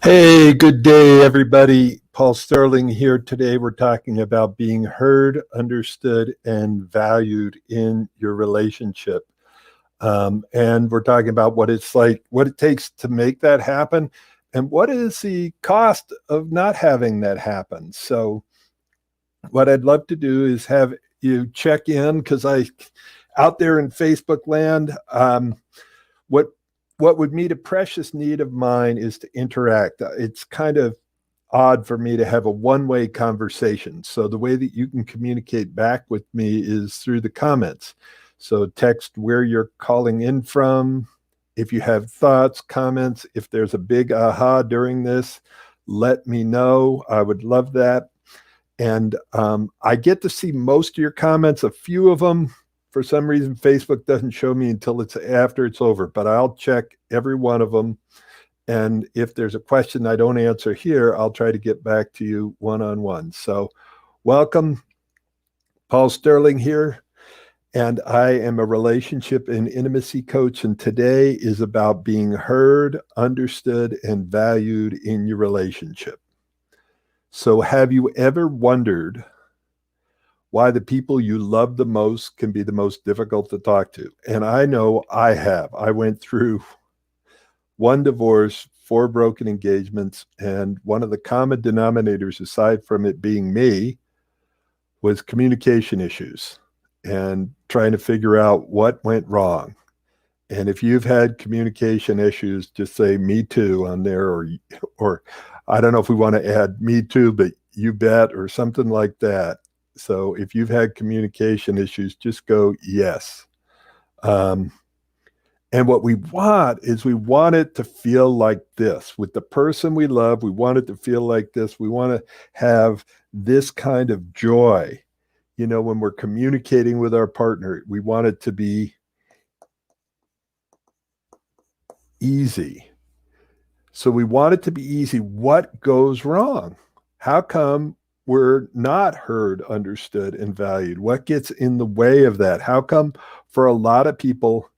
Hey, good day, everybody. Paul Sterling here. Today, we're talking about being heard, understood, and valued in your relationship. And we're talking about what it's like, what it takes to make that happen, and what is the cost of not having that happen. So, what I'd love to do is have you check in because out there in Facebook land, what what would meet a precious need of mine is to interact. It's kind of odd for me to have a one-way conversation. So the way that you can communicate back with me is through the comments. So text where you're calling in from. If you have thoughts, comments, if there's a big aha during this, let me know. I would love that. And I get to see most of your comments, a few of them. For some reason, Facebook doesn't show me until it's after it's over, but I'll check every one of them. And if there's a question I don't answer here, I'll try to get back to you one-on-one. So welcome, Paul Sterling here. And I am a relationship and intimacy coach. And today is about being heard, understood, and valued in your relationship. So have you ever wondered why the people you love the most can be the most difficult to talk to? And I know I have. I went through one divorce, four broken engagements, and one of the common denominators, aside from it being me, was communication issues and trying to figure out what went wrong. And if you've had communication issues, just say "me too" on there, or I don't know if we want to add "me too," but "you bet" or something like that. So if you've had communication issues, just go yes. And what we want is we want it to feel like this with the person we love. We want it to feel like this. We want to have this kind of joy. You know, when we're communicating with our partner, we want it to be easy. So we want it to be easy. What goes wrong? How come we're not heard, understood, and valued? What gets in the way of that? How come for a lot of people,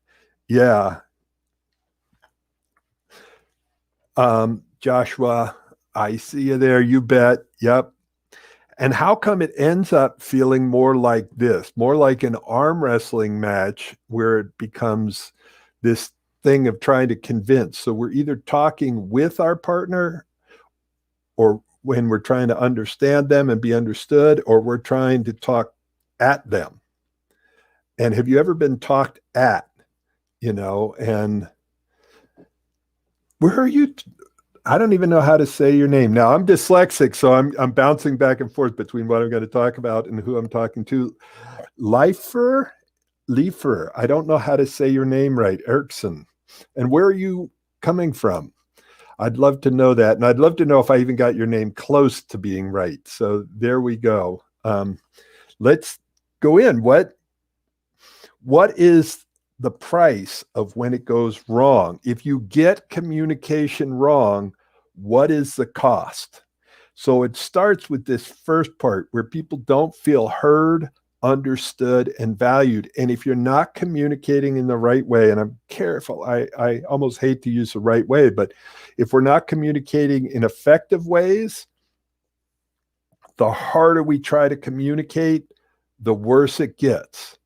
yeah, Joshua, I see you there. You bet. Yep. And how come it ends up feeling more like this, more like an arm wrestling match where it becomes this thing of trying to convince? So we're either talking with our partner, or when we're trying to understand them and be understood, or we're trying to talk at them. And have you ever been talked at, and where are you? I don't even know how to say your name. Now, I'm dyslexic, so I'm bouncing back and forth between what I'm going to talk about and who I'm talking to. Leifer. I don't know how to say your name right. Erickson. And where are you coming from? I'd love to know that. And I'd love to know if I even got your name close to being right. So there we go. Let's go in. What is the price of when it goes wrong? If you get communication wrong, what is the cost? So it starts with this first part where people don't feel heard, understood, and valued. And if you're not communicating in the right way, and I'm careful, I almost hate to use the right way, but if we're not communicating in effective ways, the harder we try to communicate, the worse it gets.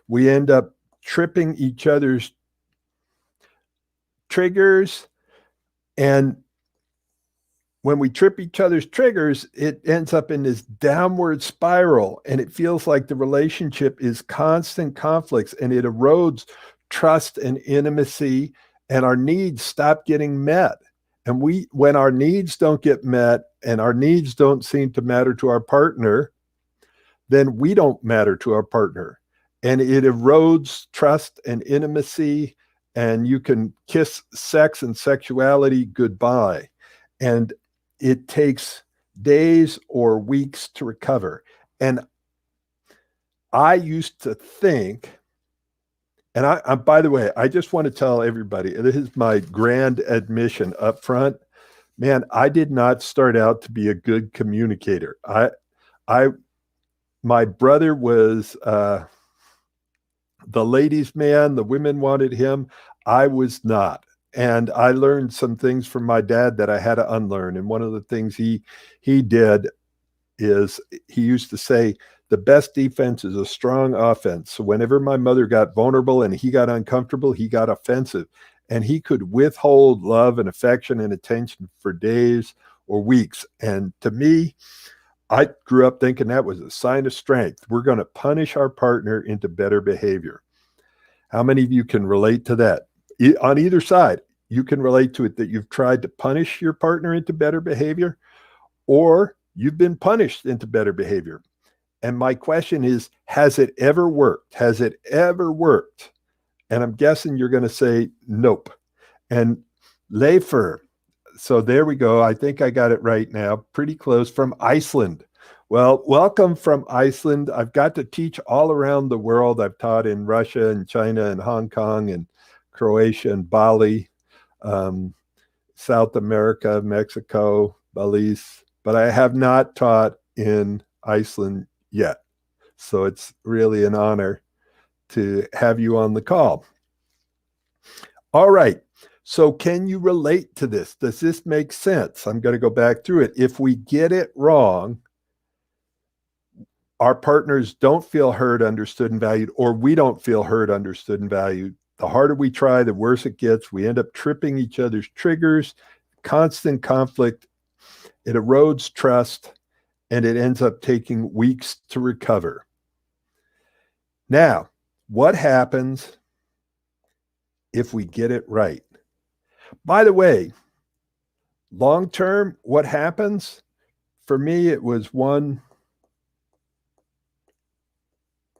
We end up tripping each other's triggers. And when we trip each other's triggers, it ends up in this downward spiral. And it feels like the relationship is constant conflicts, and it erodes trust and intimacy, and our needs stop getting met. And when our needs don't get met and our needs don't seem to matter to our partner, then we don't matter to our partner. And it erodes trust and intimacy, and you can kiss sex and sexuality goodbye. And it takes days or weeks to recover. And I used to think, and by the way, I just want to tell everybody, this is my grand admission up front. Man, I did not start out to be a good communicator. My brother was the ladies' man. The women wanted him. I was not. And I learned some things from my dad that I had to unlearn. And one of the things he did is he used to say, the best defense is a strong offense. So whenever my mother got vulnerable and he got uncomfortable, he got offensive. And he could withhold love and affection and attention for days or weeks. And to me, I grew up thinking that was a sign of strength. We're going to punish our partner into better behavior. How many of you can relate to that? On either side, you can relate to it, that you've tried to punish your partner into better behavior, or you've been punished into better behavior. And my question is, has it ever worked? Has it ever worked? And I'm guessing you're going to say nope. And Leifur, so there we go. I think I got it right now. Pretty close, from Iceland. Well, welcome from Iceland. I've got to teach all around the world. I've taught in Russia and China and Hong Kong and Croatia and Bali, South America, Mexico, Belize, but I have not taught in Iceland yet. So it's really an honor to have you on the call. All right. So can you relate to this? Does this make sense? I'm going to go back through it. If we get it wrong, our partners don't feel heard, understood, and valued, or we don't feel heard, understood, and valued. The harder we try, the worse it gets. We end up tripping each other's triggers, constant conflict. It erodes trust, and it ends up taking weeks to recover. Now, what happens if we get it right? By the way, long term, what happens? For me, it was one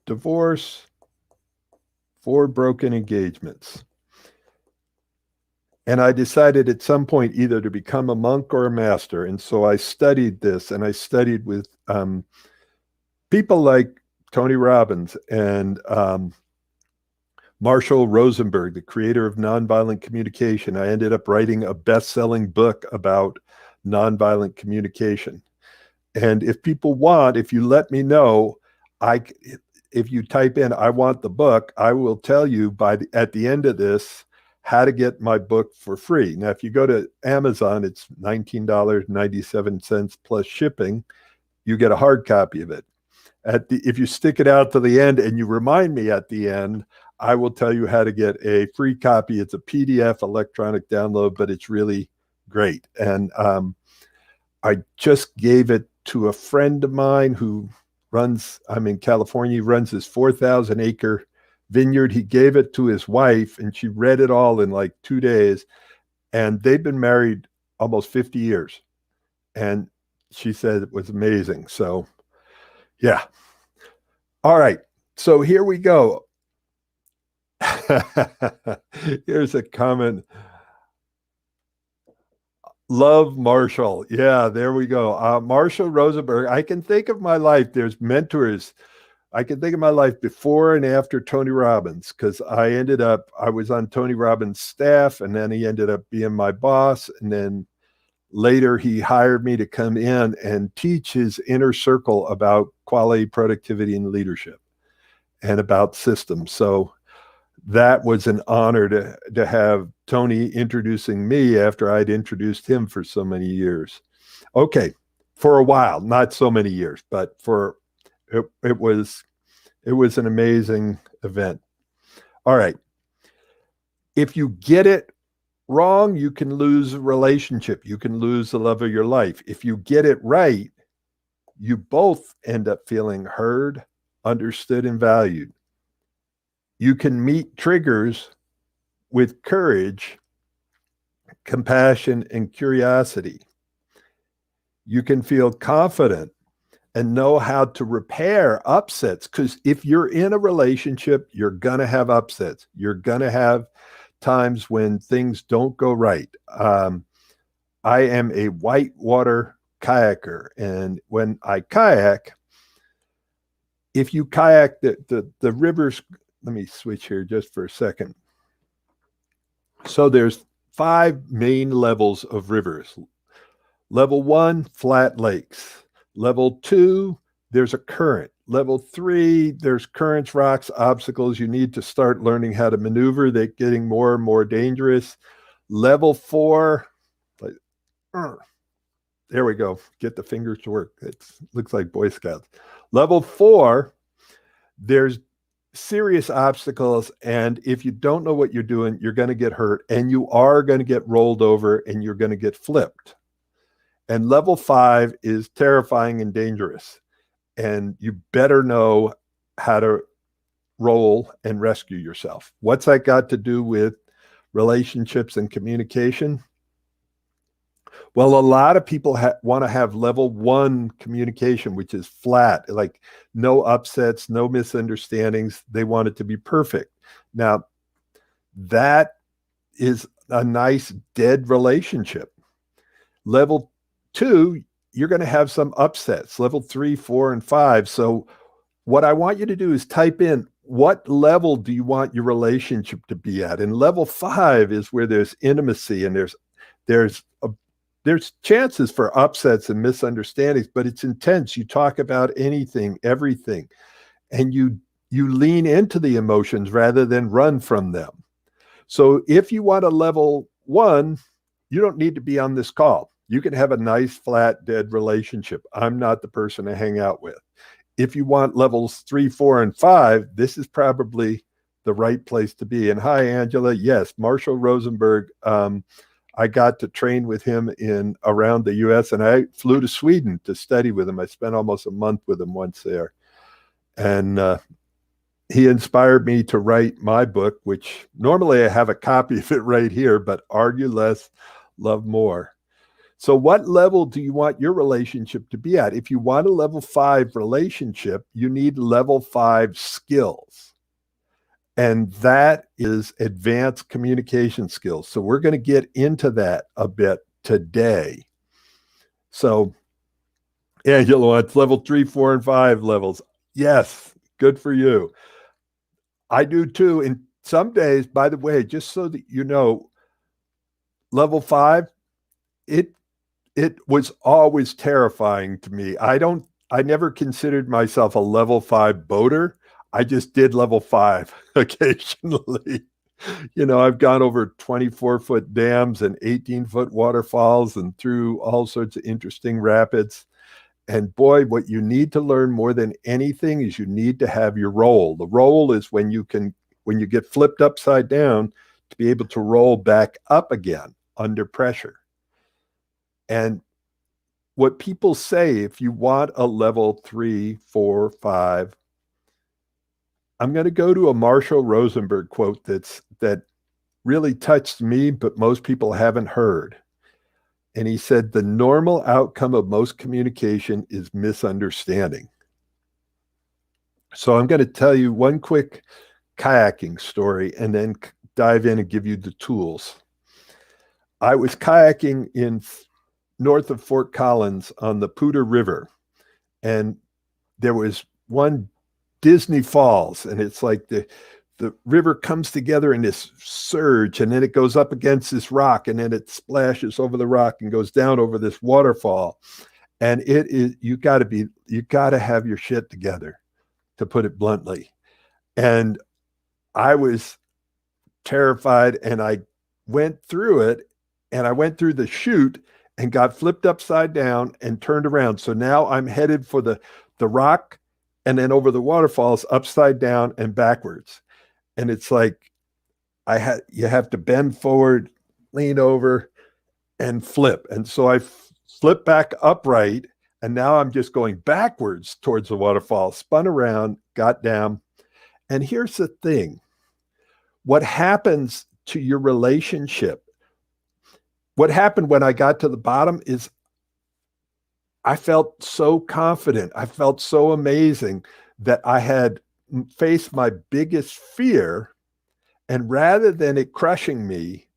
divorce, 4 broken engagements. And I decided at some point either to become a monk or a master. And so I studied this, and I studied with people like Tony Robbins and Marshall Rosenberg, the creator of nonviolent communication. I ended up writing a best-selling book about nonviolent communication. And if people want, if you let me know, if you type in, I want the book, I will tell you at the end of this how to get my book for free. Now, if you go to Amazon, it's $19.97 plus shipping. You get a hard copy of it. If you stick it out to the end and you remind me at the end, I will tell you how to get a free copy. It's a PDF electronic download, but it's really great. And I just gave it to a friend of mine who I'm in California, he runs this 4,000 acre vineyard. He gave it to his wife, and she read it all in like 2 days. And they've been married almost 50 years. And she said it was amazing. So, yeah. All right. So here we go. Here's a comment. Love Marshall. Yeah, there we go. Marshall Rosenberg. I can think of my life. There's mentors. I can think of my life before and after Tony Robbins, because I was on Tony Robbins' staff, and then he ended up being my boss. And then later he hired me to come in and teach his inner circle about quality, productivity, and leadership, and about systems. So that was an honor to have Tony introducing me after I'd introduced him for so many years. Okay, for a while, not so many years, but it was an amazing event. All right. If you get it wrong, you can lose a relationship. You can lose the love of your life. If you get it right, you both end up feeling heard, understood, and valued. You can meet triggers with courage, compassion, and curiosity. You can feel confident and know how to repair upsets, because if you're in a relationship, you're going to have upsets. You're going to have times when things don't go right. I am a whitewater kayaker, and when I kayak, if you kayak the rivers, let me switch here just for a second. So there's 5 main levels of rivers. Level 1, flat lakes. Level 2, there's a current. Level 3, there's currents, rocks, obstacles. You need to start learning how to maneuver. They're getting more and more dangerous. Level 4, like, there we go. Get the fingers to work. It looks like Boy Scouts. Level 4, there's serious obstacles, and if you don't know what you're doing, you're going to get hurt, and you are going to get rolled over, and you're going to get flipped. And level 5 is terrifying and dangerous, and you better know how to roll and rescue yourself. What's that got to do with relationships and communication? Well, a lot of people want to have level 1 communication, which is flat, like no upsets, no misunderstandings. They want it to be perfect. Now, that is a nice dead relationship. Level 2, you're going to have some upsets, level 3, 4, and 5. So what I want you to do is type in, what level do you want your relationship to be at? And level 5 is where there's intimacy, and there's chances for upsets and misunderstandings, but it's intense. You talk about anything, everything, and you lean into the emotions rather than run from them. So if you want a level 1, you don't need to be on this call. You can have a nice, flat, dead relationship. I'm not the person to hang out with. If you want levels 3, 4, and 5, this is probably the right place to be. And hi, Angela. Yes, Marshall Rosenberg. I got to train with him around the U.S., and I flew to Sweden to study with him. I spent almost a month with him once there. And he inspired me to write my book, which normally I have a copy of it right here, but Argue Less, Love More. So what level do you want your relationship to be at? If you want a level 5 relationship, you need level 5 skills. And that is advanced communication skills. So we're going to get into that a bit today. So Angela wants level 3, 4, and 5 levels. Yes, good for you. I do too. And some days, by the way, just so that you know, level 5, it was always terrifying to me. I never considered myself a level 5 boater. I just did level 5 occasionally. I've gone over 24-foot dams and 18-foot waterfalls and through all sorts of interesting rapids. And boy, what you need to learn more than anything is you need to have your roll. The roll is when you get flipped upside down to be able to roll back up again under pressure. And what people say, if you want a level 3, 4, 5, I'm going to go to a Marshall Rosenberg quote that really touched me, but most people haven't heard. And he said, the normal outcome of most communication is misunderstanding. So I'm going to tell you one quick kayaking story and then dive in and give you the tools. I was kayaking north of Fort Collins on the Poudre River, and there was one Disney Falls, and it's like the river comes together in this surge, and then it goes up against this rock, and then it splashes over the rock and goes down over this waterfall. And you got to have your shit together, to put it bluntly. And I was terrified, and I went through it, and I went through the chute and got flipped upside down and turned around. So now I'm headed for the rock, and then over the waterfalls, upside down and backwards. And it's like you have to bend forward, lean over, and flip. And so I flipped back upright, and now I'm just going backwards towards the waterfall, spun around, got down. And here's the thing. What happens to your relationship? What happened when I got to the bottom is I felt so confident. I felt so amazing that I had faced my biggest fear. And rather than it crushing me,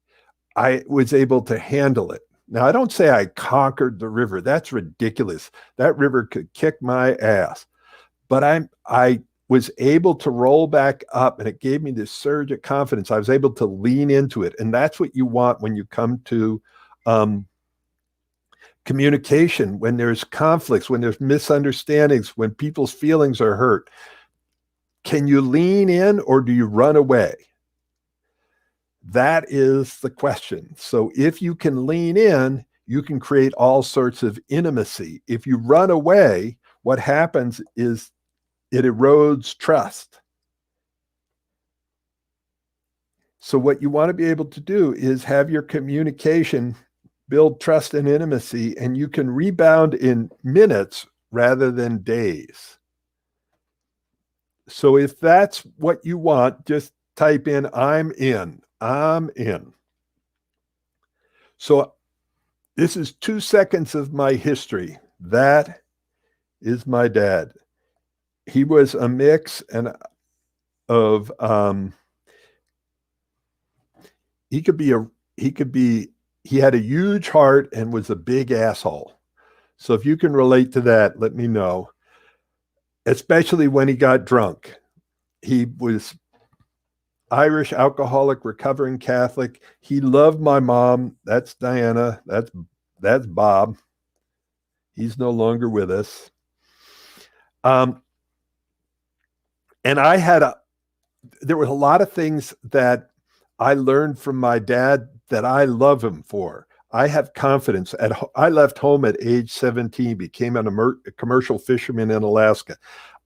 I was able to handle it. Now, I don't say I conquered the river. That's ridiculous. That river could kick my ass. But I was able to roll back up, and it gave me this surge of confidence. I was able to lean into it. And that's what you want when you come to communication, when there's conflicts, when there's misunderstandings, when people's feelings are hurt. Can you lean in, or do you run away? That is the question. So if you can lean in, you can create all sorts of intimacy. If you run away, what happens is it erodes trust. So what you want to be able to do is have your communication build trust and intimacy, and you can rebound in minutes rather than days. So if that's what you want, just type in, I'm in. I'm in. So this is 2 seconds of my history. That is my dad. He was a mix of he had a huge heart and was a big asshole. So if you can relate to that, let me know. Especially when he got drunk. He was Irish, alcoholic, recovering Catholic. He loved my mom. That's Diana. That's Bob. He's no longer with us. And there were a lot of things that I learned from my dad that I love him for. I have confidence. I left home at age 17, became a commercial fisherman in Alaska.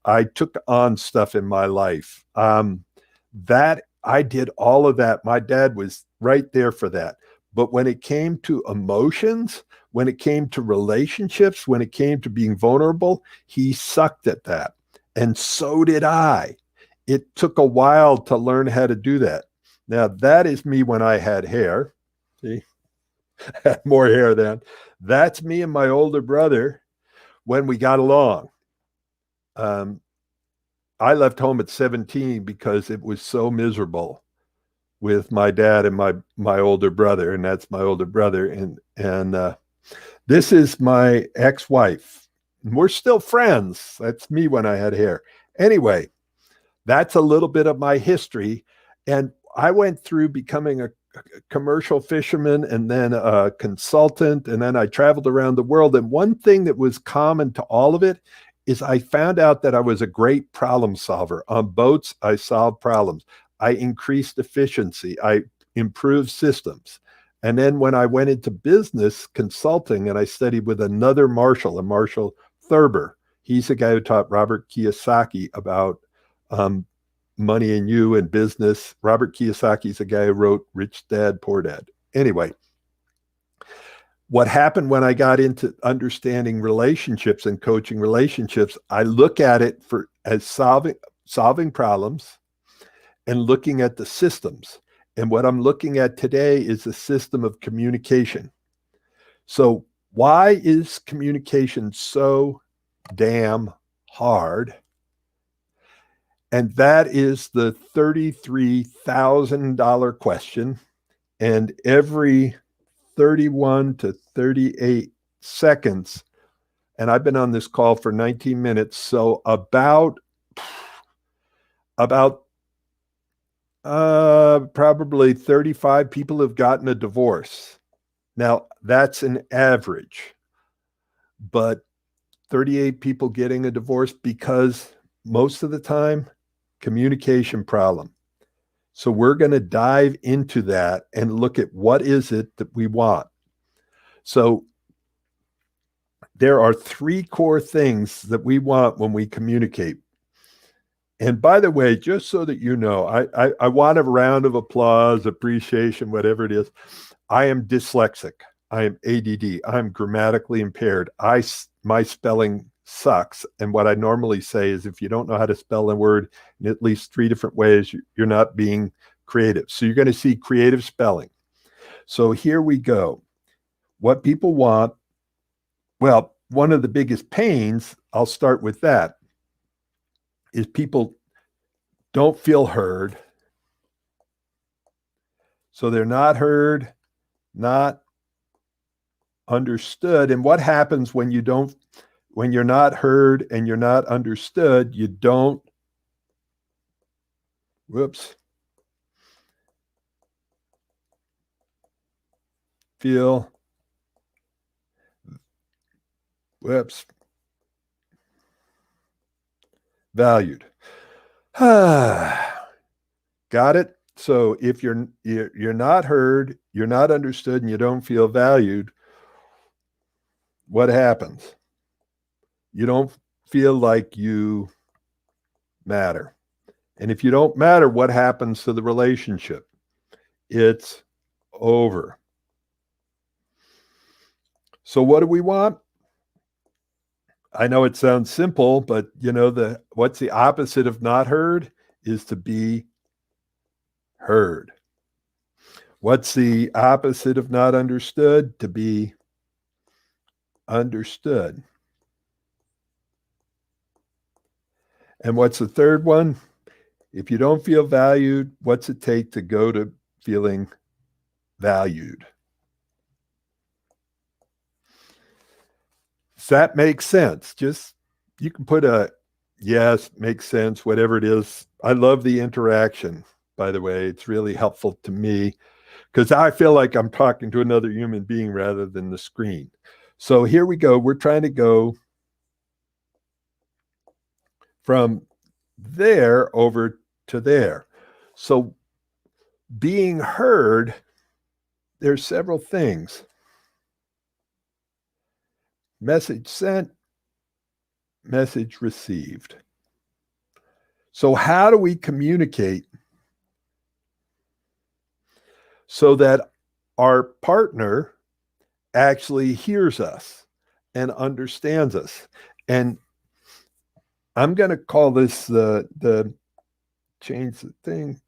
I took on stuff in my life. That I did all of that. My dad was right there for that. But when it came to emotions, when it came to relationships, when it came to being vulnerable, he sucked at that. And so did I. It took a while to learn how to do that. Now, that is me when I had hair. See, I had more hair then. That's me and my older brother when we got along. I left home at 17 because it was so miserable with my dad and my older brother, and that's my older brother. And this is my ex-wife. We're still friends. That's me when I had hair. Anyway, that's a little bit of my history. And I went through becoming a commercial fisherman and then a consultant, and then I traveled around the world. And one thing that was common to all of it is I found out that I was a great problem solver. On boats, I solved problems. I increased efficiency. I improved systems. And then when I went into business consulting and I studied with another Marshall, a Marshall Thurber, he's the guy who taught Robert Kiyosaki about money and you and business. Robert Kiyosaki is the guy who wrote Rich Dad, Poor Dad. Anyway, what happened when I got into understanding relationships and coaching relationships, I look at it as solving problems and looking at the systems. And what I'm looking at today is a system of communication. So why is communication so damn hard? And that is the $33,000 question. And every 31 to 38 seconds, and I've been on this call for 19 minutes, so about probably 35 people have gotten a divorce. Now, that's an average, but 38 people getting a divorce because most of the time, communication problem. So we're going to dive into that and look at what is it that we want. So there are 3 core things that we want when we communicate. And by the way, just so that you know, I want a round of applause, appreciation, whatever it is. I am dyslexic. I am ADD. I'm grammatically impaired. My spelling sucks. And what I normally say is if you don't know how to spell a word in at least 3 different ways, you're not being creative. So you're going to see creative spelling. So here we go. What people want, well, one of the biggest pains, I'll start with that, is people don't feel heard. So they're not heard, not understood. And what happens when you're not heard and you're not understood, you don't, feel, valued. Got it? So if you're not heard, you're not understood, and you don't feel valued, what happens? You don't feel like you matter. And if you don't matter, what happens to the relationship? It's over. So what do we want? I know it sounds simple, but what's the opposite of not heard is to be heard. What's the opposite of not understood? To be understood. And what's the third one? If you don't feel valued, what's it take to go to feeling valued? Does that make sense? Just, you can put a yes, makes sense, whatever it is. I love the interaction, by the way. It's really helpful to me because I feel like I'm talking to another human being rather than the screen. So here we go. We're trying to go from there over to there. So being heard, there's several things. Message sent, message received. So how do we communicate so that our partner actually hears us and understands us? And I'm going to call this the change the thing.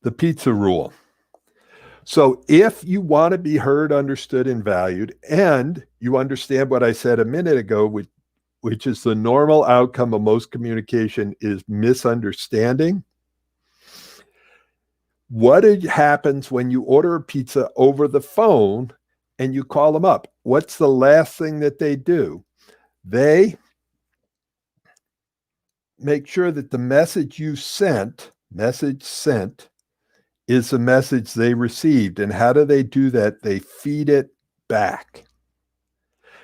The pizza rule. So if you want to be heard, understood, and valued, and you understand what I said a minute ago, which is the normal outcome of most communication is misunderstanding. What happens when you order a pizza over the phone and you call them up? What's the last thing that they do? They make sure that the message sent, is the message they received. And how do they do that? They feed it back.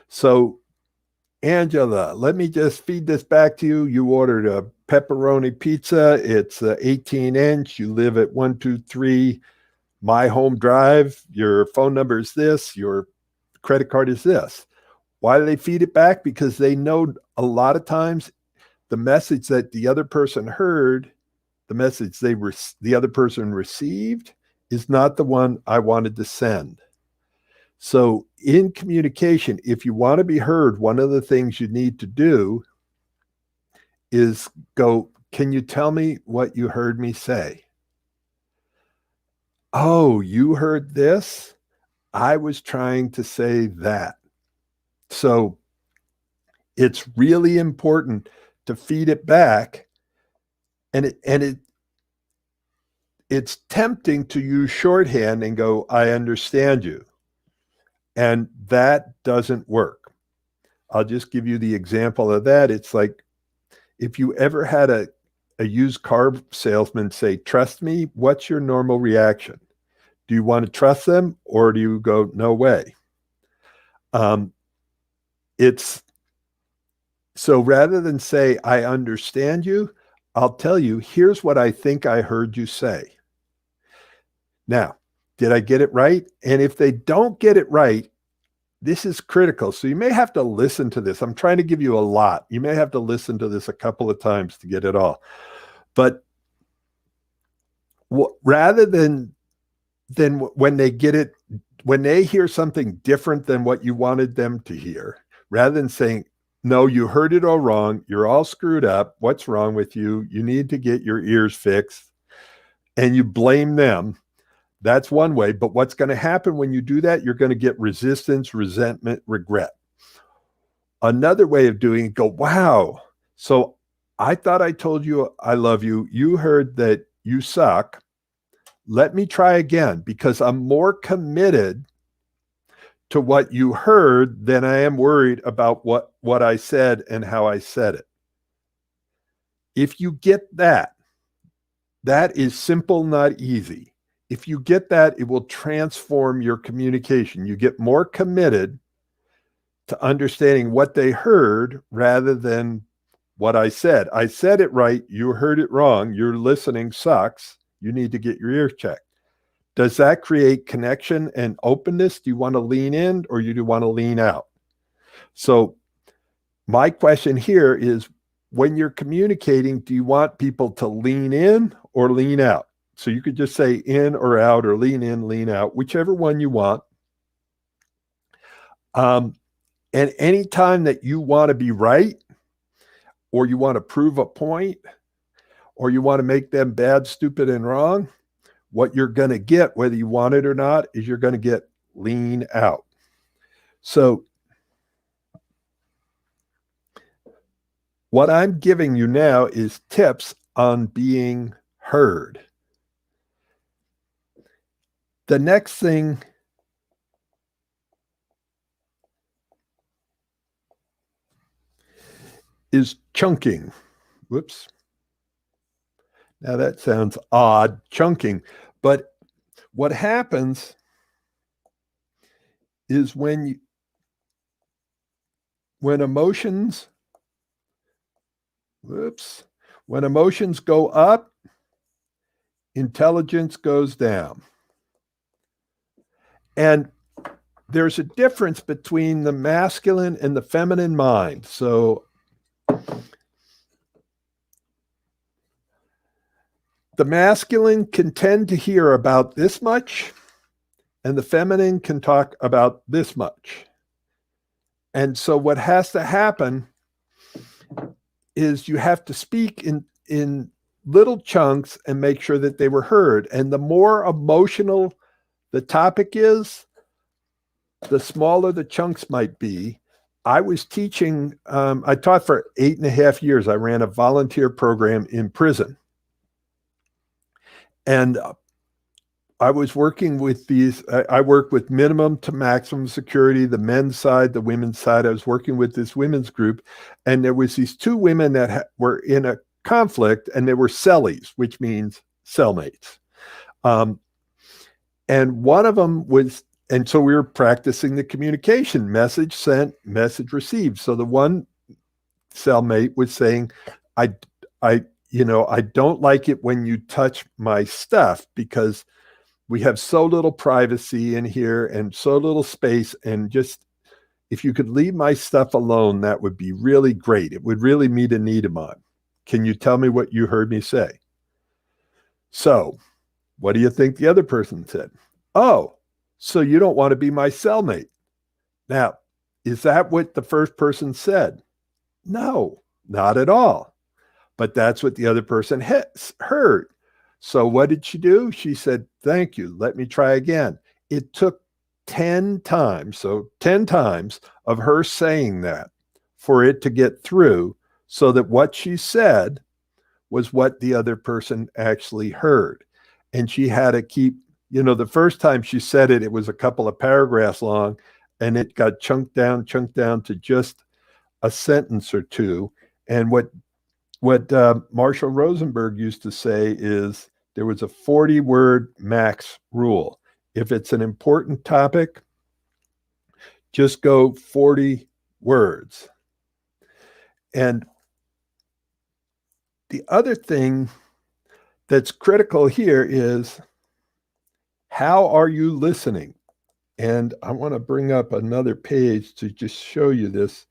So, Angela, let me just feed this back to you. You ordered a pepperoni pizza. It's 18-inch. You live at 123 My Home Drive. Your phone number is this. Your credit card is this. Why do they feed it back? Because they know a lot of times the message that the other person heard, the message the other person received, is not the one I wanted to send. So in communication, if you want to be heard, one of the things you need to do is go, can you tell me what you heard me say? Oh, you heard this? I was trying to say that. So it's really important to feed it back. And it's tempting to use shorthand and go, I understand you. And that doesn't work. I'll just give you the example of that. It's like if you ever had a used car salesman say, trust me, what's your normal reaction? Do you want to trust them or do you go, no way? It's so rather than say, I understand you, I'll tell you, here's what I think I heard you say. Now, did I get it right? And if they don't get it right, this is critical. So you may have to listen to this. I'm trying to give you a lot. You may have to listen to this a couple of times to get it all. But rather than when they get it, when they hear something different than what you wanted them to hear, rather than saying, no, you heard it all wrong. You're all screwed up. What's wrong with you? You need to get your ears fixed. And you blame them. That's one way. But what's going to happen when you do that? You're going to get resistance, resentment, regret. Another way of doing it, go, wow. So I thought I told you I love you. You heard that you suck. Let me try again because I'm more committed to what you heard than I am worried about what I said and how I said it. If you get that, that is simple, not easy. If you get that, it will transform your communication. You get more committed to understanding what they heard rather than what I said. I said it right. You heard it wrong. Your listening sucks. You need to get your ears checked. Does that create connection and openness? Do you want to lean in or do you want to lean out? So my question here is, when you're communicating, do you want people to lean in or lean out? So you could just say in or out, or lean in, lean out, whichever one you want. And any time that you want to be right, or you want to prove a point, or you want to make them bad, stupid, and wrong, what you're going to get, whether you want it or not, is you're going to get lean out. So what I'm giving you now is tips on being heard. The next thing is chunking. Whoops. Now that sounds odd, chunking. But what happens is when emotions go up, intelligence goes down. And there's a difference between the masculine and the feminine mind. So the masculine can tend to hear about this much, and the feminine can talk about this much. And so what has to happen is you have to speak in little chunks and make sure that they were heard. And the more emotional the topic is, the smaller the chunks might be. I was teaching, I taught for 8.5 years. I ran a volunteer program in prison. And I was working with I work with minimum to maximum security, the men's side, the women's side. I was working with this women's group, and there was these two women that were in a conflict, and they were cellies, which means cellmates. And one of them was, and so we were practicing the communication, message sent, message received. So the one cellmate was saying, I don't like it when you touch my stuff, because we have so little privacy in here and so little space. And just, if you could leave my stuff alone, that would be really great. It would really meet a need of mine. Can you tell me what you heard me say? So what do you think the other person said? Oh, so you don't want to be my cellmate. Now, is that what the first person said? No, not at all. But that's what the other person heard. So what did she do? She said, thank you. Let me try again. It took 10 times, so 10 times of her saying that for it to get through, so that what she said was what the other person actually heard. And she had to keep, the first time she said it, it was a couple of paragraphs long, and it got chunked down to just a sentence or two. And what Marshall Rosenberg used to say is there was a 40-word max rule. If it's an important topic, just go 40 words. And the other thing that's critical here is, how are you listening? And I want to bring up another page to just show you this.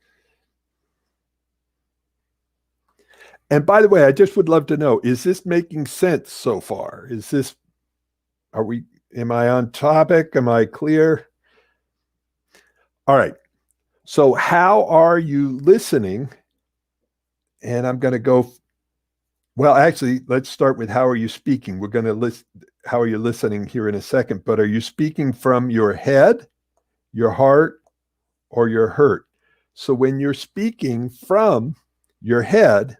And by the way, I just would love to know, is this making sense so far? Am I on topic? Am I clear? All right. So how are you listening? And I'm going to go, well, actually, let's start with how are you speaking? We're going to list how are you listening here in a second, but are you speaking from your head, your heart, or your hurt? So when you're speaking from your head,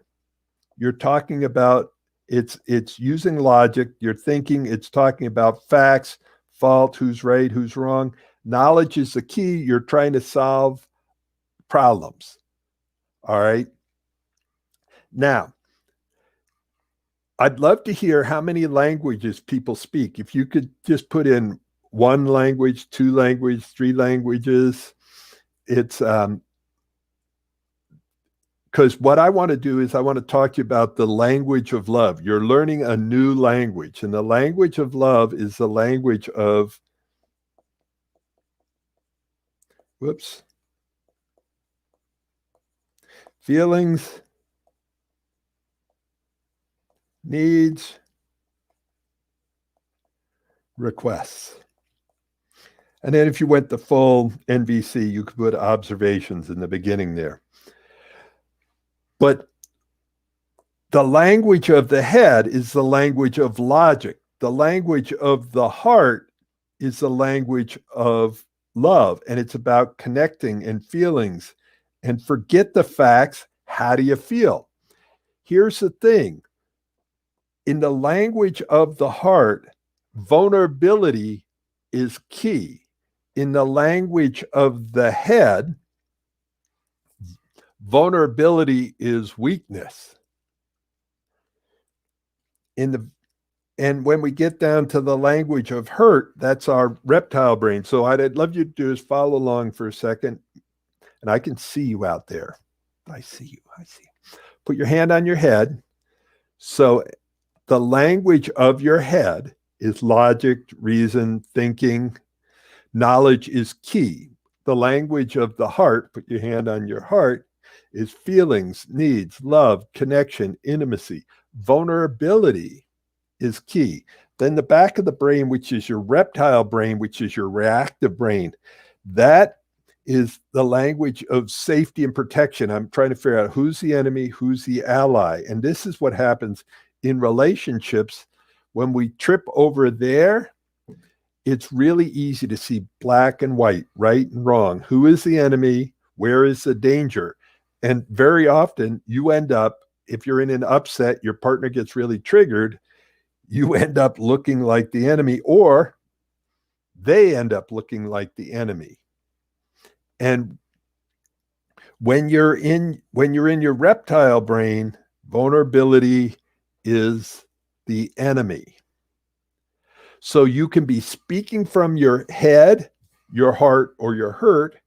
you're talking about, it's using logic, you're thinking, it's talking about facts, fault, who's right, who's wrong. Knowledge is the key. You're trying to solve problems. All right. Now, I'd love to hear how many languages people speak. If you could just put in 1 language, 2 languages, 3 languages, it's because what I want to do is I want to talk to you about the language of love. You're learning a new language, and the language of love is the language of, feelings, needs, requests. And then if you went the full NVC, you could put observations in the beginning there. But the language of the head is the language of logic. The language of the heart is the language of love. And it's about connecting and feelings. And forget the facts. How do you feel? Here's the thing. In the language of the heart, vulnerability is key. In the language of the head, vulnerability is weakness. And when we get down to the language of hurt, that's our reptile brain. So what I'd love you to do is follow along for a second. And I can see you out there. I see you. Put your hand on your head. So the language of your head is logic, reason, thinking. Knowledge is key. The language of the heart, put your hand on your heart, is feelings, needs, love, connection, intimacy. Vulnerability is key. Then the back of the brain, which is your reptile brain, which is your reactive brain, that is the language of safety and protection. I'm trying to figure out who's the enemy, who's the ally. And this is what happens in relationships. When we trip over there, it's really easy to see black and white, right and wrong. Who is the enemy? Where is the danger? And very often you end up, if you're in an upset, your partner gets really triggered, you end up looking like the enemy, or they end up looking like the enemy. And when you're in your reptile brain, vulnerability is the enemy. So you can be speaking from your head, your heart, or your hurt,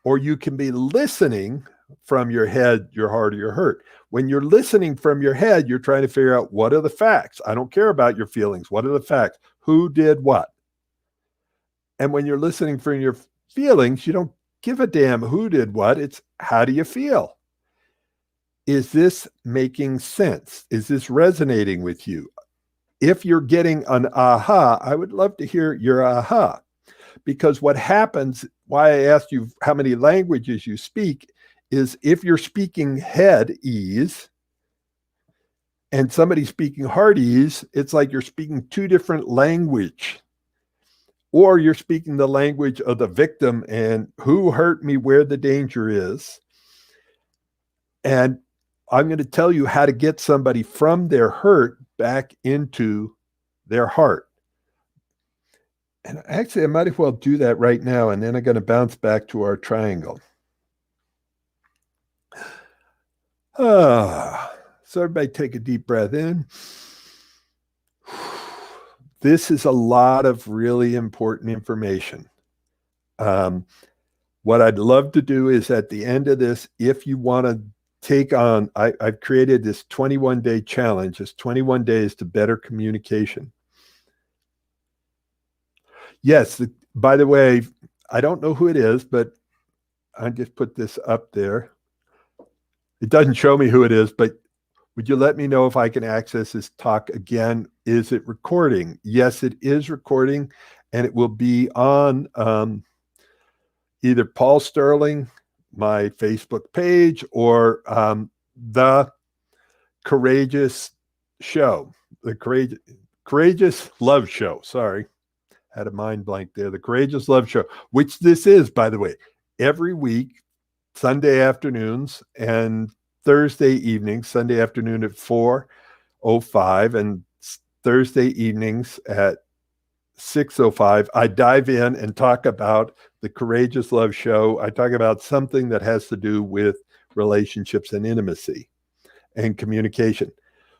or you can be listening from your head, your heart, or your hurt. When you're listening from your head, you're trying to figure out, what are the facts? I don't care about your feelings. What are the facts? Who did what? And when you're listening from your feelings, you don't give a damn who did what. It's how do you feel? Is this making sense? Is this resonating with you? If you're getting an aha, I would love to hear your aha. Because what happens, why I asked you how many languages you speak, is if you're speaking head ease and somebody's speaking heart ease, it's like you're speaking two different language. Or you're speaking the language of the victim and who hurt me, where the danger is. And I'm going to tell you how to get somebody from their hurt back into their heart. And actually, I might as well do that right now. And then I'm going to bounce back to our triangle. So everybody take a deep breath in. This is a lot of really important information. What I'd love to do is at the end of this, if you want to take on, I've created this 21-day challenge. It's 21 days to better communication. Yes, by the way, I don't know who it is, but I just put this up there. It doesn't show me who it is, but would you let me know if I can access this talk again? Is it recording? Yes, it is recording, and it will be on either Paul Sterling, my Facebook page, or the Courageous Show, the Courageous Love Show. Sorry, had a mind blank there. The Courageous Love Show, which this is, by the way, every week, Sunday afternoons and Thursday evenings, Sunday afternoon at 4:05 and Thursday evenings at 6:05. I dive in and talk about the Courageous Love Show. I talk about something that has to do with relationships and intimacy and communication.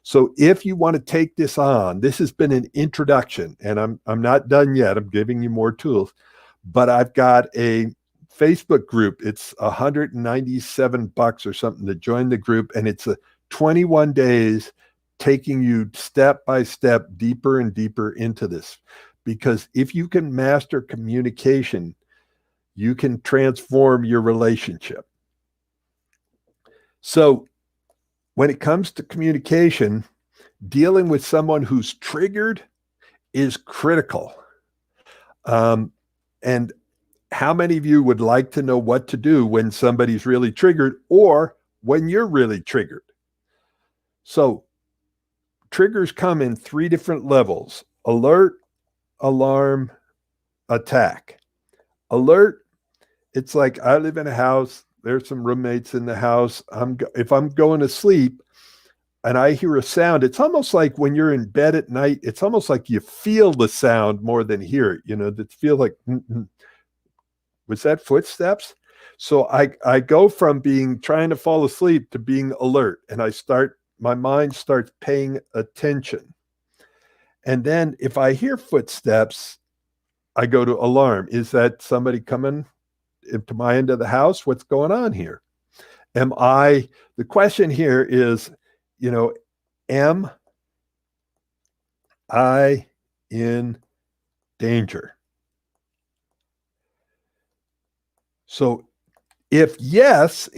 So if you want to take this on, this has been an introduction, and I'm not done yet. I'm giving you more tools, but I've got a Facebook group. It's $197 or something to join the group. And it's a 21 days taking you step by step deeper and deeper into this. Because if you can master communication, you can transform your relationship. So when it comes to communication, dealing with someone who's triggered is critical. And how many of you would like to know what to do when somebody's really triggered or when you're really triggered? So triggers come in 3 different levels: alert, alarm, attack. Alert, it's like I live in a house. There's some roommates in the house. If I'm going to sleep and I hear a sound, it's almost like when you're in bed at night, it's almost like you feel the sound more than hear it. That feel like, was that footsteps? So I go from trying to fall asleep to being alert, and my mind starts paying attention. And then if I hear footsteps, I go to alarm. Is that somebody coming to my end of the house? What's going on here? The question here is, am I in danger? So if yes,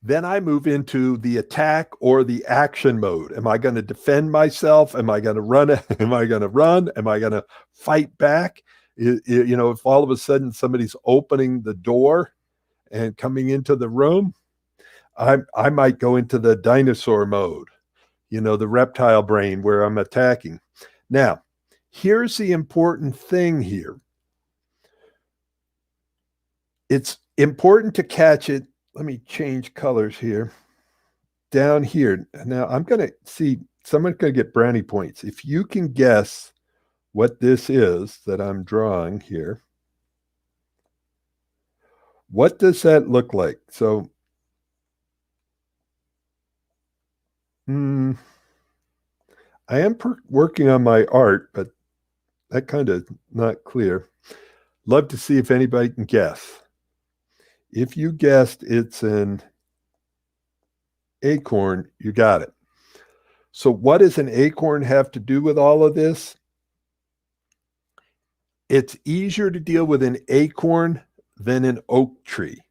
then I move into the attack or the action mode. Am I going to defend myself? Am I going to run? Am I going to run? Am I going to fight back? If all of a sudden somebody's opening the door and coming into the room, I might go into the dinosaur mode, the reptile brain where I'm attacking. Now, here's the important thing here. It's important to catch it. Let me change colors here. Down here. Now I'm going to see, someone's going to get brownie points. If you can guess what this is that I'm drawing here, what does that look like? So, I am working on my art, but that kind of not clear. Love to see if anybody can guess. If you guessed it's an acorn, you got it. So what does an acorn have to do with all of this? It's easier to deal with an acorn than an oak tree.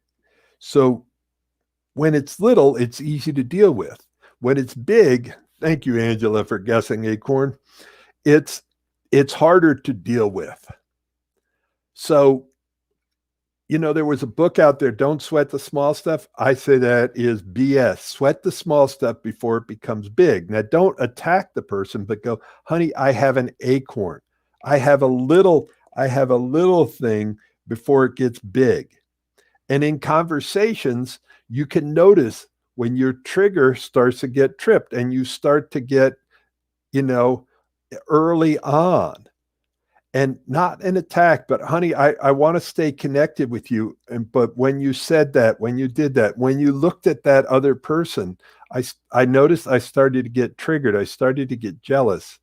So when it's little, it's easy to deal with. When it's big, thank you, Angela, for guessing acorn, it's harder to deal with. So, there was a book out there, Don't Sweat the Small Stuff. I say that is BS. Sweat the small stuff before it becomes big. Now, don't attack the person, but go, honey, I have an acorn. I have a little thing before it gets big. And in conversations, you can notice when your trigger starts to get tripped and you start to get, early on. And not an attack, but honey, I want to stay connected with you. But when you said that, when you did that, when you looked at that other person, I noticed I started to get triggered. I started to get jealous.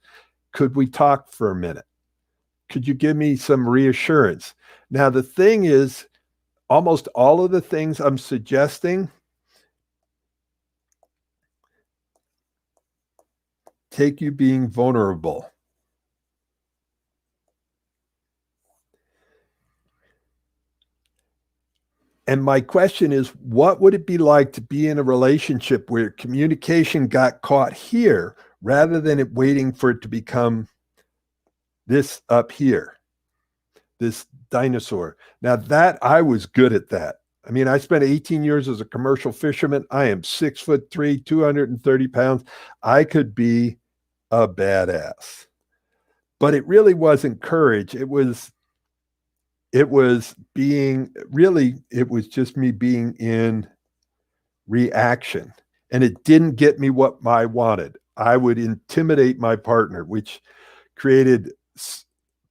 Could we talk for a minute? Could you give me some reassurance? Now, the thing is, almost all of the things I'm suggesting take you being vulnerable. And my question is, what would it be like to be in a relationship where communication got caught here rather than it waiting for it to become this up here, this dinosaur? Now that I was good at that. I mean, I spent 18 years as a commercial fisherman. I am 6'3", 230 pounds. I could be a badass, but it really wasn't courage. It was just me being in reaction, and it didn't get me what I wanted. I would intimidate my partner, which created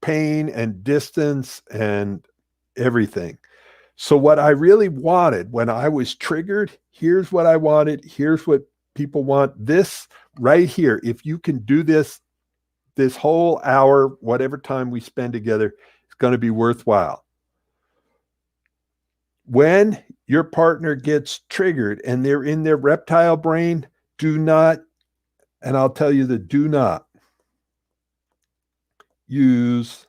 pain and distance and everything. So what I really wanted when I was triggered, here's what I wanted. Here's what people want. This right here. If you can do this whole hour, whatever time we spend together, it's going to be worthwhile. When your partner gets triggered and they're in their reptile brain, do not, and I'll tell you that do not use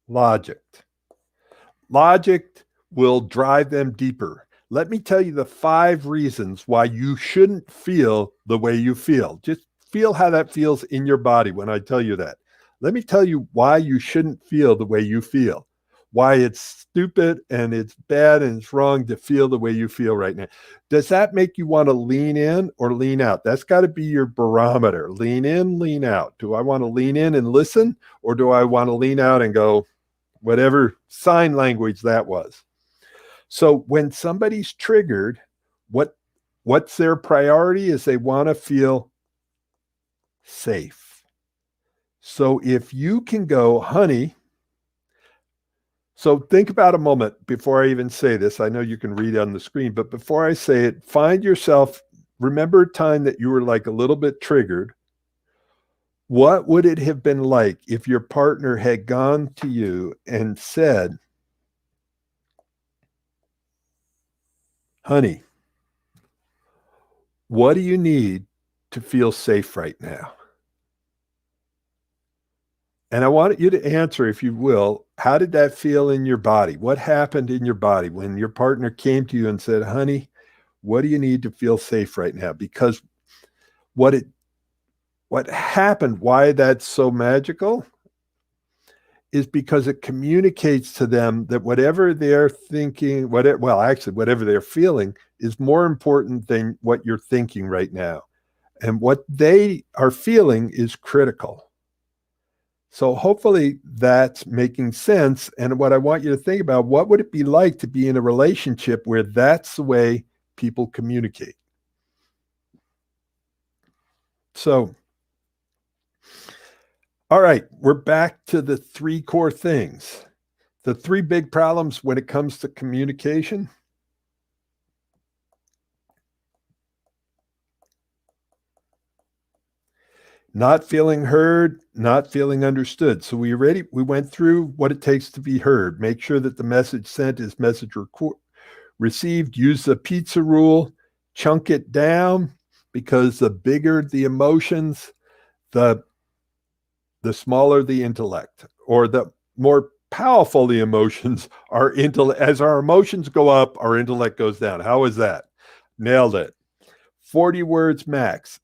logic. Logic will drive them deeper. Let me tell you the 5 reasons why you shouldn't feel the way you feel. Just feel how that feels in your body when I tell you that. Let me tell you why you shouldn't feel the way you feel, why it's stupid and it's bad and it's wrong to feel the way you feel right now. Does that make you want to lean in or lean out? That's got to be your barometer. Lean in, lean out. Do I want to lean in and listen, or do I want to lean out and go, whatever sign language that was? So when somebody's triggered, what's their priority is they want to feel safe. So if you can go, honey, so think about a moment before I even say this. I know you can read on the screen, but before I say it, find yourself, remember a time that you were like a little bit triggered. What would it have been like if your partner had gone to you and said, honey, what do you need to feel safe right now? And I want you to answer, if you will, how did that feel in your body? What happened in your body when your partner came to you and said, honey, what do you need to feel safe right now? Because what happened, why that's so magical, is because it communicates to them that whatever they're thinking, whatever they're feeling is more important than what you're thinking right now. And what they are feeling is critical. So hopefully that's making sense. And what I want you to think about, what would it be like to be in a relationship where that's the way people communicate? So, all right, we're back to the 3 core things. The 3 big problems when it comes to communication. Not feeling heard, not feeling understood. So we went through what it takes to be heard. Make sure that the message sent is message received. Use the pizza rule, chunk it down, because the bigger the emotions, the smaller the intellect, or the more powerful the emotions are. As our emotions go up, our intellect goes down. How is that? Nailed it. 40 words max.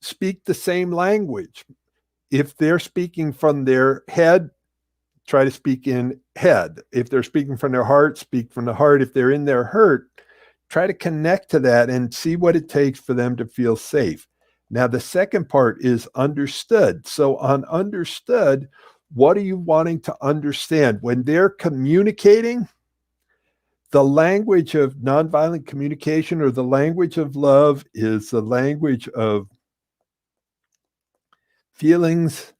Speak the same language. If they're speaking from their head, try to speak in head. If they're speaking from their heart, speak from the heart. If they're in their hurt, try to connect to that and see what it takes for them to feel safe. Now, the second part is understood. So on understood, what are you wanting to understand? When they're communicating, the language of nonviolent communication, or the language of love, is the language of feelings.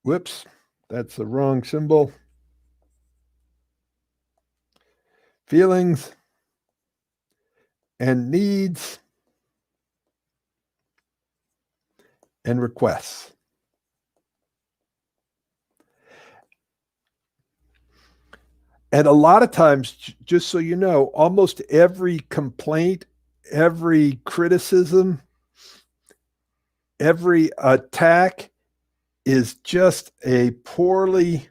Whoops, that's the wrong symbol. Feelings and needs and requests. And a lot of times, just so you know, almost every complaint, every criticism, every attack is just a poorly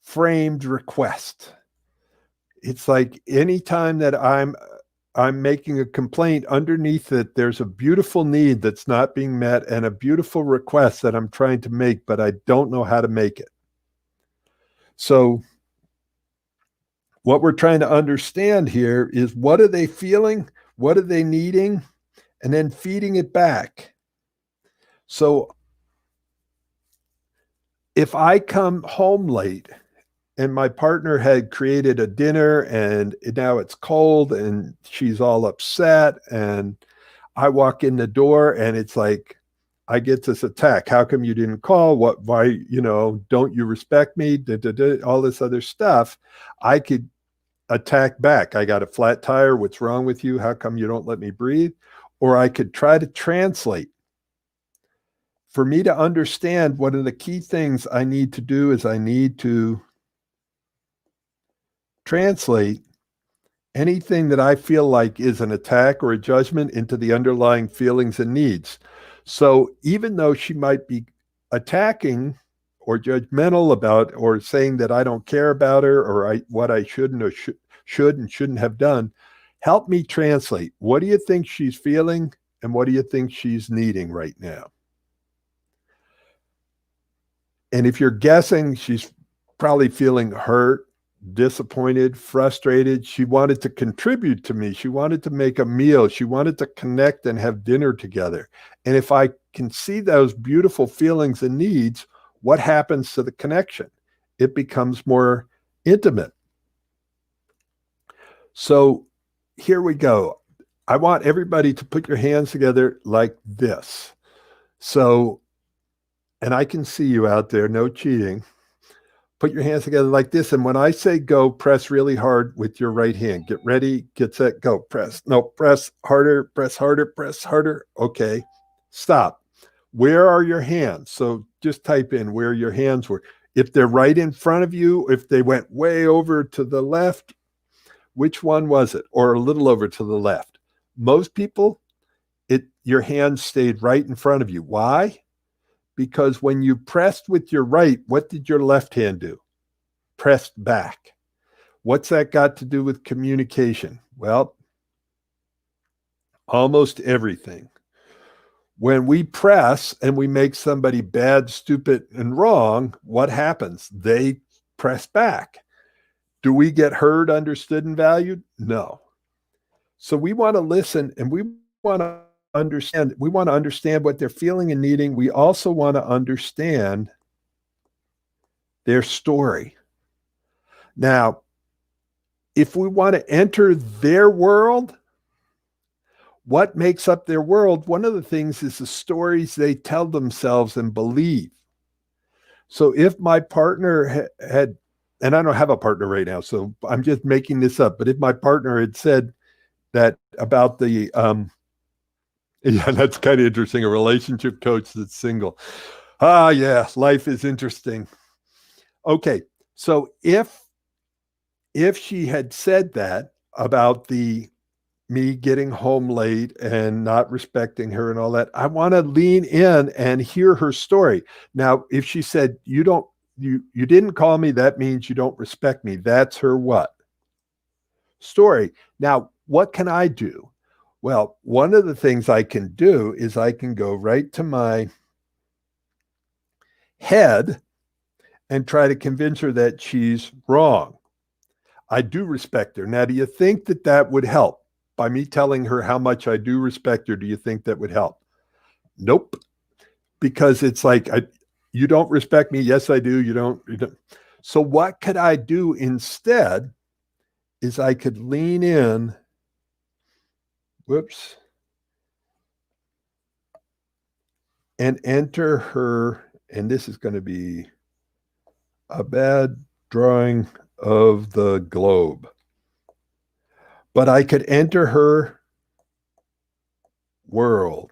framed request. It's like anytime that I'm making a complaint, underneath it, there's a beautiful need that's not being met and a beautiful request that I'm trying to make, but I don't know how to make it. So what we're trying to understand here is, what are they feeling? What are they needing? And then feeding it back. So if I come home late and my partner had created a dinner and now it's cold and she's all upset, and I walk in the door and it's like, I get this attack. How come you didn't call? Why, don't you respect me? All this other stuff. I could attack back. I got a flat tire. What's wrong with you? How come you don't let me breathe? Or I could try to translate. For me to understand, one of the key things I need to do is I need to translate anything that I feel like is an attack or a judgment into the underlying feelings and needs. So even though she might be attacking or judgmental about or saying that I don't care about her or what I shouldn't or should and shouldn't have done, help me translate. What do you think she's feeling and what do you think she's needing right now? And if you're guessing, she's probably feeling hurt, disappointed, frustrated. She wanted to contribute to me. She wanted to make a meal. She wanted to connect and have dinner together. And if I can see those beautiful feelings and needs, what happens to the connection? It becomes more intimate. So here we go. I want everybody to put your hands together like this. So, and I can see you out there, no cheating. Put your hands together like this. And when I say go, press really hard with your right hand. Get ready, get set, go. Press. No, press harder, press harder, press harder. Okay, stop. Where are your hands? So just type in where your hands were. If they're right in front of you, if they went way over to the left, which one was it? Or a little over to the left? Most people, your hands stayed right in front of you. Why? Because when you pressed with your right, what did your left hand do? Pressed back. What's that got to do with communication? Well, almost everything. When we press and we make somebody bad, stupid, and wrong, what happens? They press back. Do we get heard, understood, and valued? No. So we want to listen and we want to understand. We want to understand what they're feeling and needing. We also want to understand their story. Now, if we want to enter their world, what makes up their world? One of the things is the stories they tell themselves and believe. So if my partner had, and I don't have a partner right now, so I'm just making this up, but if my partner had said that about the, yeah, that's kind of interesting, a relationship coach that's single. Yeah, life is interesting. Okay, so if she had said that about me getting home late and not respecting her and all that, I want to lean in and hear her story. Now, if she said, you didn't call me, that means you don't respect me. That's her what? Story. Now, what can I do? Well, one of the things I can do is I can go right to my head and try to convince her that she's wrong. I do respect her. Now, do you think that that would help? By me telling her how much I do respect her, do you think that would help? Nope. Because it's like, you don't respect me. Yes, I do. You don't. So what could I do instead is I could lean in. Whoops. And enter her. And this is going to be a bad drawing of the globe. But I could enter her world.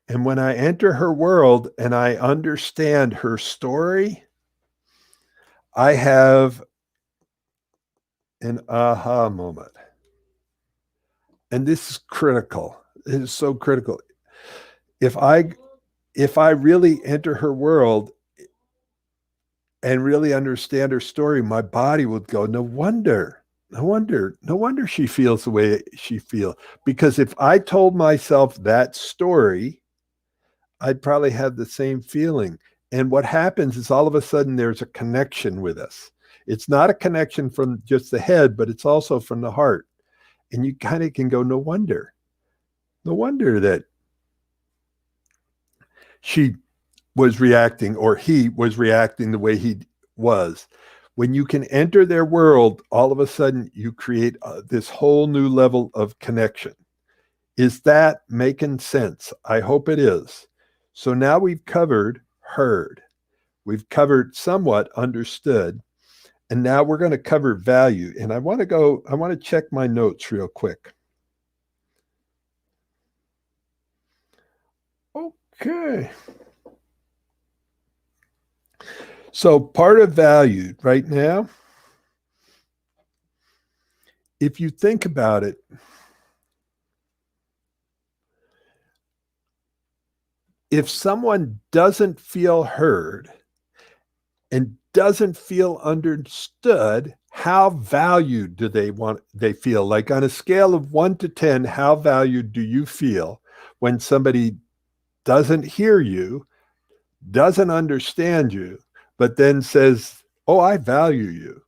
And when I enter her world and I understand her story, I have an aha moment. And this is critical. It is so critical. If I really enter her world and really understand her story, my body would go, no wonder she feels the way she feels. Because if I told myself that story, I'd probably have the same feeling. And what happens is all of a sudden there's a connection with us. It's not a connection from just the head, but it's also from the heart. And you kind of can go, no wonder that she was reacting or he was reacting the way he was. When you can enter their world, all of a sudden you create this whole new level of connection. Is that making sense? I hope it is. So now we've covered heard. We've covered somewhat understood. And now we're going to cover value. And I want to check my notes real quick. Okay. So part of valued right now, if you think about it, if someone doesn't feel heard and doesn't feel understood, how valued do they feel? Like on a scale of 1 to 10, how valued do you feel when somebody doesn't hear you, doesn't understand you, but then says, "Oh, I value you"?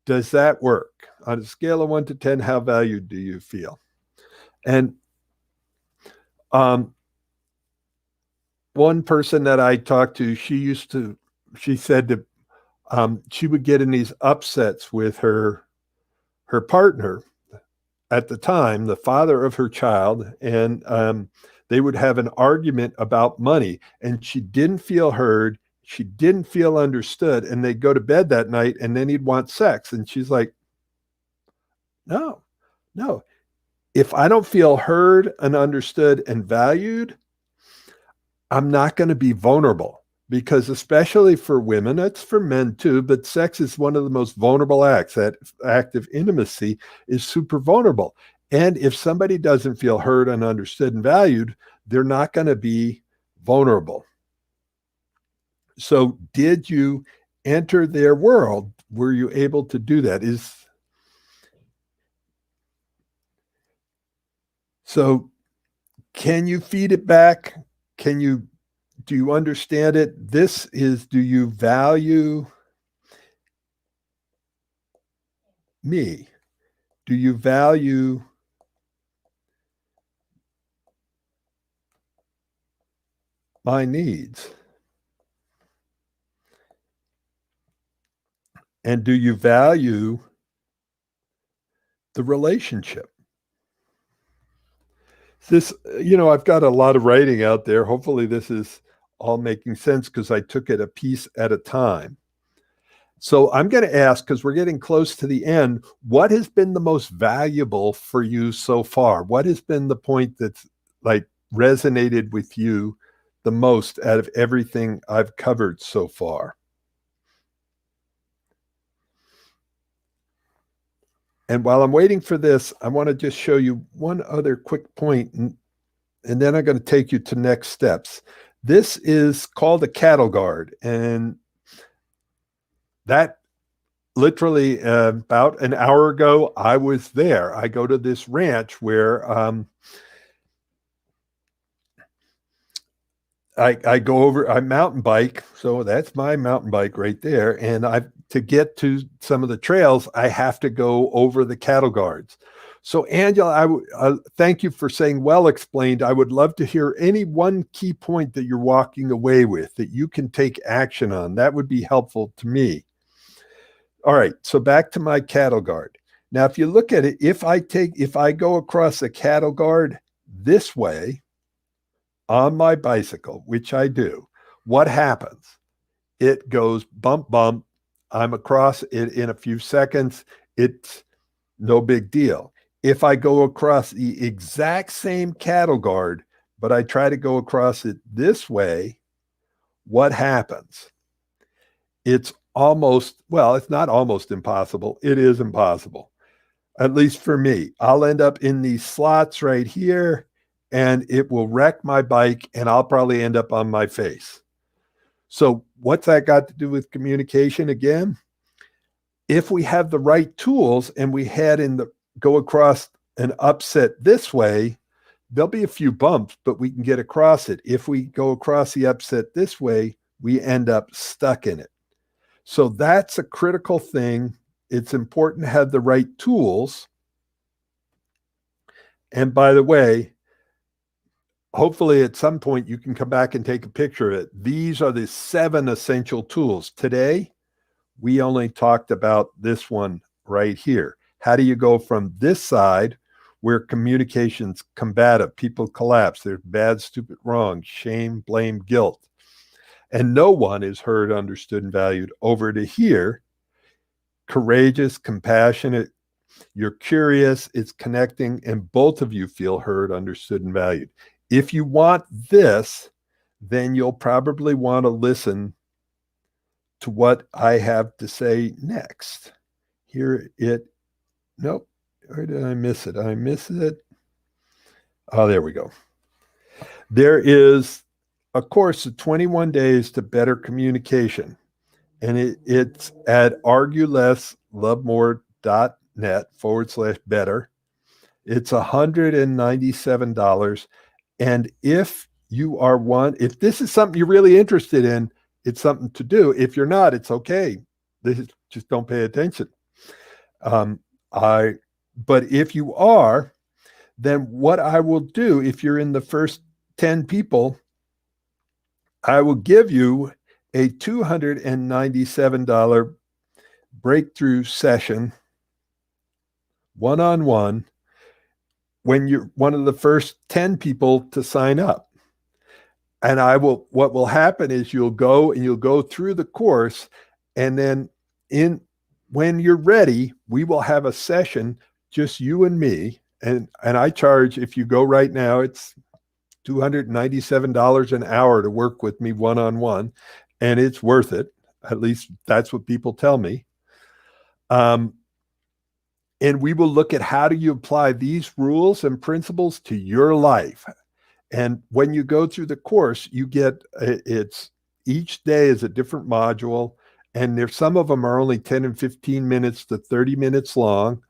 Does that work? On a scale of 1 to 10, how valued do you feel? And um, one person that I talked to, she said that she would get in these upsets with her partner at the time, the father of her child, and they would have an argument about money, and she didn't feel heard. She didn't feel understood, and they'd go to bed that night, and then he'd want sex, and she's like, "No, no. If I don't feel heard and understood and valued, I'm not going to be vulnerable." Because especially for women, it's for men too, but sex is one of the most vulnerable acts. That act of intimacy is super vulnerable. And if somebody doesn't feel heard and understood and valued, they're not going to be vulnerable. So did you enter their world? Were you able to do that? So can you feed it back? Do you understand it? This is, do you value me? Do you value my needs? And do you value the relationship? This, I've got a lot of writing out there. Hopefully, this is all making sense because I took it a piece at a time. So I'm going to ask, because we're getting close to the end, what has been the most valuable for you so far? What has been the point that's like resonated with you the most out of everything I've covered so far? And while I'm waiting for this, I want to just show you one other quick point, and then I'm going to take you to next steps. This is called a cattle guard, and that literally about an hour ago, I was there. I go to this ranch where I go over, I mountain bike. So that's my mountain bike right there. And to get to some of the trails, I have to go over the cattle guards. So Angela, thank you for saying well explained. I would love to hear any one key point that you're walking away with that you can take action on. That would be helpful to me. All right, so back to my cattle guard. Now, if you look at it, if I go across a cattle guard this way on my bicycle, which I do, what happens? It goes bump, bump. I'm across it in a few seconds. It's no big deal. If I go across the exact same cattle guard, but I try to go across it this way, what happens? It's it's not almost impossible. It is impossible, at least for me. I'll end up in these slots right here, and it will wreck my bike, and I'll probably end up on my face. So what's that got to do with communication again? If we have the right tools and we go across an upset this way, there'll be a few bumps, but we can get across it. If we go across the upset this way, we end up stuck in it. So that's a critical thing. It's important to have the right tools. And by the way, hopefully at some point you can come back and take a picture of it. These are the 7 essential tools. Today, we only talked about this one right here. How do you go from this side where communication's combative, people collapse, there's bad, stupid, wrong, shame, blame, guilt, and no one is heard, understood, and valued, over to here, courageous, compassionate, you're curious, it's connecting, and both of you feel heard, understood, and valued. If you want this, then you'll probably want to listen to what I have to say next. Nope. Where did I miss it? I missed it. Oh, there we go. There is a course of 21 days to better communication. And it's at arguelesslovemore.net/better. It's $197. And if this is something you're really interested in, it's something to do. If you're not, it's okay. Just don't pay attention. But if you are, then what I will do, if you're in the first 10 people, I will give you a $297 breakthrough session, one-on-one, when you're one of the first 10 people to sign up. And what will happen is you'll go through the course, and then when you're ready, we will have a session, just you and me. And I charge, if you go right now, it's $297 an hour to work with me one-on-one, and it's worth it. At least that's what people tell me. And we will look at how do you apply these rules and principles to your life. And when you go through the course, you get, each day is a different module, and some of them are only 10 and 15 minutes to 30 minutes long,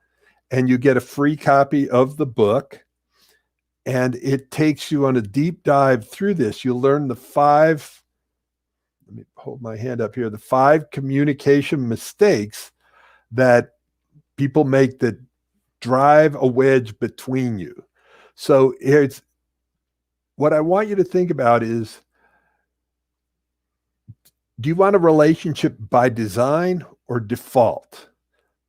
and you get a free copy of the book. And it takes you on a deep dive through this. You'll learn let me hold my hand up here, the 5 communication mistakes that people make that drive a wedge between you. So what I want you to think about is, do you want a relationship by design or default?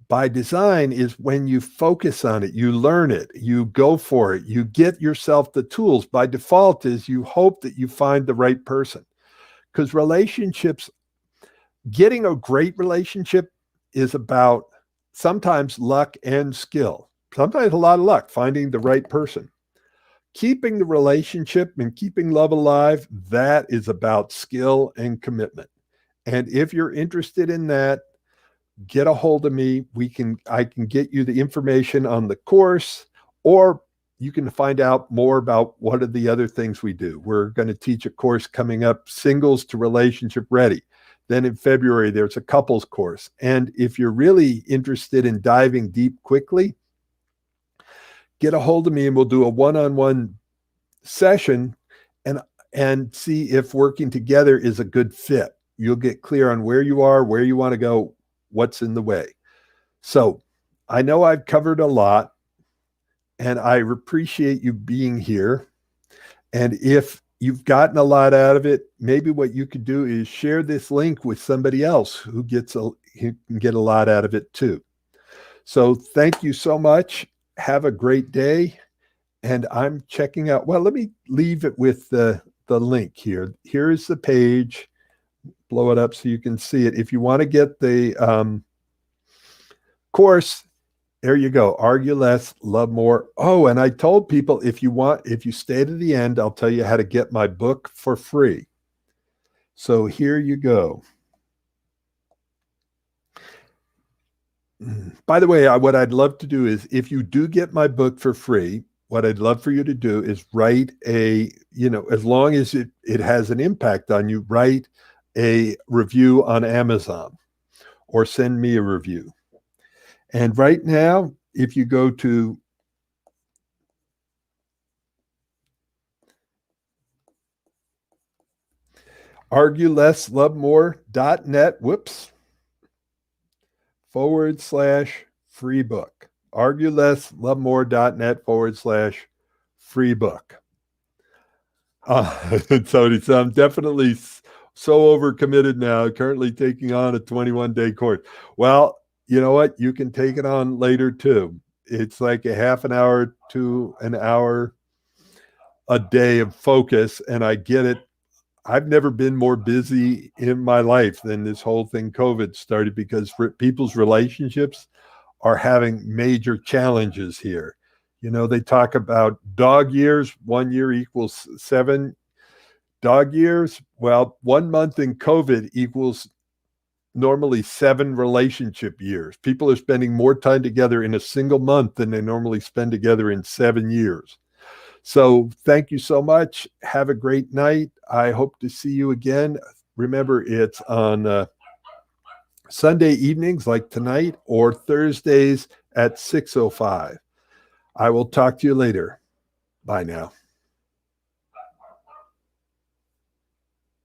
By design is when you focus on it, you learn it, you go for it, you get yourself the tools. By default is you hope that you find the right person. Because relationships, getting a great relationship is about sometimes luck and skill. Sometimes a lot of luck, finding the right person. Keeping the relationship and keeping love alive, that is about skill and commitment. And if you're interested in that, get a hold of me. I can get you the information on the course, or you can find out more about what are the other things we do. We're going to teach a course coming up, Singles to Relationship Ready. Then in February, there's a couples course. And if you're really interested in diving deep quickly, get a hold of me and we'll do a one-on-one session and see if working together is a good fit. You'll get clear on where you are, where you want to go, what's in the way. So I know I've covered a lot, and I appreciate you being here. And if you've gotten a lot out of it, maybe what you could do is share this link with somebody else who can get a lot out of it too. So thank you so much. Have a great day. And I'm checking out, well, let me leave it with the link here. Here is the page. Blow it up so you can see it. If you want to get the course, there you go. Argue Less, Love More. Oh, and I told people, if you stay to the end, I'll tell you how to get my book for free. So here you go. By the way, what I'd love to do is, if you do get my book for free, what I'd love for you to do is write as long as it has an impact on you, write a review on Amazon or send me a review. And right now, if you go to arguelesslovemore.net, /free book. arguelesslovemore.net /free book. So I'm definitely so overcommitted now, currently taking on a 21-day course. Well, you know what? You can take it on later too. It's like a half an hour to an hour a day of focus, and I get it. I've never been more busy in my life than this whole thing COVID started, because people's relationships are having major challenges here. They talk about dog years. 1 year equals 7 dog years. Well, 1 month in COVID equals normally 7 relationship years. People are spending more time together in a single month than they normally spend together in 7 years. So thank you so much. Have a great night. I hope to see you again. Remember, it's on Sunday evenings like tonight or Thursdays at 6:05. I will talk to you later. Bye now.